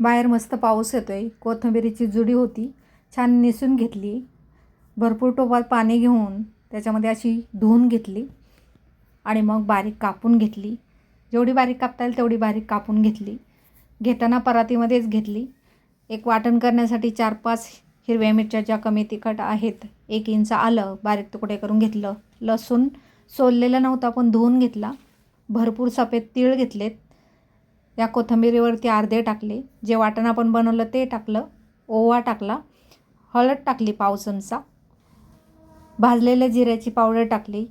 बाहेर मस्त पाऊस येतोय. कोथिंबिरीची जुडी होती, छान निसून घेतली. भरपूर टोपात पाणी घेऊन त्याच्यामध्ये अशी धुवून घेतली आणि मग बारीक कापून घेतली. जेवढी बारीक कापता येईल तेवढी बारीक कापून घेतली. घेताना परातीमध्येच घेतली. एक वाटण करण्यासाठी 4-5 हिरव्या मिरच्या ज्या कमी तिखट आहेत, 1 इंच आलं बारीक तुकडे करून घेतलं. लसूण सोललेला नव्हता पण धुवून घेतला. भरपूर सफेद तीळ घेतलेत. या कोथिंबिरीवरती अर्धे टाकले. जे वाटण आपण बनवलं ते टाकलं. ओवा टाकला. हळद टाकली पाव चमचा. भाजलेल्या जिऱ्याची पावडर टाकली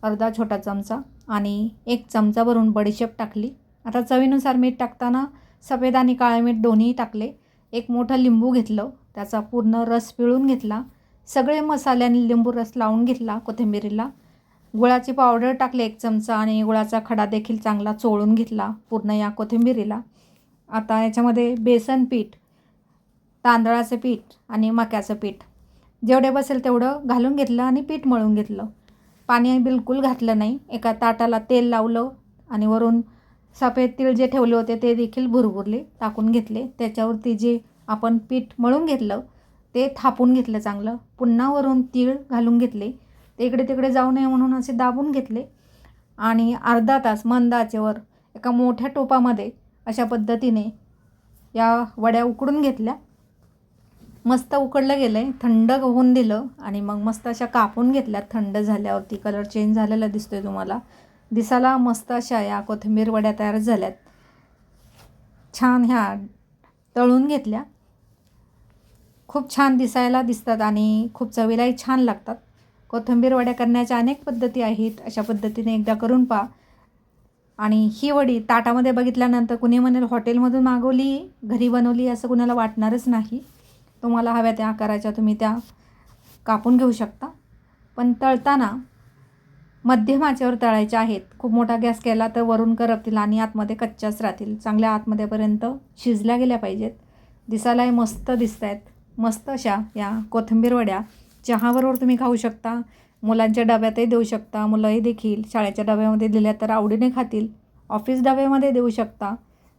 अर्धा छोटा चमचा आणि 1 चमचा भरून बडीशेप टाकली. आता चवीनुसार मीठ टाकताना सफेद आणि काळे मीठ दोन्ही टाकले. एक मोठं लिंबू घेतलं, त्याचा पूर्ण रस पिळून घेतला. सगळे मसाल्याने लिंबू रस लावून घेतला कोथिंबिरीला. गुळाची पावडर टाकली 1 चमचा आणि गुळाचा खडा देखील चांगला चोळून घेतला पूर्ण या कोथिंबिरीला. आता याच्यामध्ये बेसन पीठ, तांदळाचं पीठ आणि मक्याचं पीठ जेवढे बसेल तेवढं घालून घेतलं आणि पीठ मळून घेतलं. पाणी बिलकुल घातलं नाही. एका ताटाला तेल लावलं आणि वरून सफेद तीळ जे ठेवले होते ते देखील भुरभुरले टाकून घेतले. त्याच्यावरती जे आपण पीठ मळून घेतलं ते थापून घेतलं चांगलं. पुन्हा वरून तीळ घालून घेतले. ते इकडे तिकडे जाऊ नये म्हणून असे दाबून घेतले आणि अर्धा तास मंद आचेवर एका मोठ्या टोपामध्ये अशा पद्धतीने या वड्या उकडून घेतल्या. मस्त उकडलं गेलं आहे. थंड होऊन दिलं आणि मग मस्त अशा कापून घेतल्या. थंड झाल्यावरती कलर चेंज झालेला दिसतोय तुम्हाला. दिसायला मस्त अशा या कोथिंबीर वड्या तयार झाल्यात. छान ह्या तळून घेतल्या. खूप छान दिसायला दिसतात आणि खूप चवीलाही छान लागतात. कोथिंबीर वड्या करण्याच्या अनेक पद्धती आहेत. अशा पद्धतीने एकदा करून पहा. आणि ही वडी ताटामध्ये बघितल्यानंतर कुणी म्हणेल हॉटेलमधून मागवली, घरी बनवली असं कुणाला वाटणारच नाही. तुम्हाला हव्या त्या आकाराच्या तुम्ही त्या कापून घेऊ शकता. पण तळताना मध्यम आचेवर तळायच्या आहेत. खूप मोठा गॅस केला तर वरून करपतील आणि आतमध्ये कच्च्याच राहतील. चांगल्या आतमध्येपर्यंत शिजल्या गेल्या पाहिजेत. दिसायलाही मस्त दिसत आहेत. मस्त अशा या कोथिंबीर वड्या चहाबरोबर तुम्ही खाऊ शकता. मुलांच्या डब्यातही देऊ शकता. मुलंही देखील शाळेच्या डब्यामध्ये दिल्या तर आवडीने खातील. ऑफिस डब्यामध्ये देऊ शकता.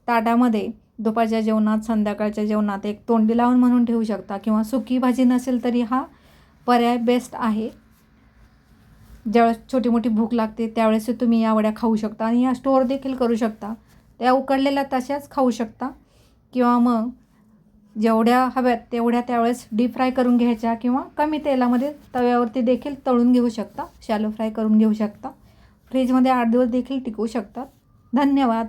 ताटामध्ये दुपारच्या जेवणात, संध्याकाळच्या जेवणात एक तोंडी लावून म्हणून ठेवू शकता किंवा सुकी भाजी नसेल तरी हा पर्याय बेस्ट आहे. ज्यावेळेस छोटी मोठी भूक लागते त्यावेळेस तुम्ही या वड्या खाऊ शकता आणि या स्टोअर देखील करू शकता. त्या उकडलेल्या तशाच खाऊ शकता किंवा मग जेवढ्या हव्यात तेवढ्या त्यावेळेस डीप फ्राय करून घ्यायच्या किंवा कमी तेलामध्ये तव्यावरती देखील तळून घेऊ शकता. शॅलो फ्राय करून घेऊ शकता. फ्रीजमध्ये 8 दिवस देखील टिकवू शकतात. धन्यवाद.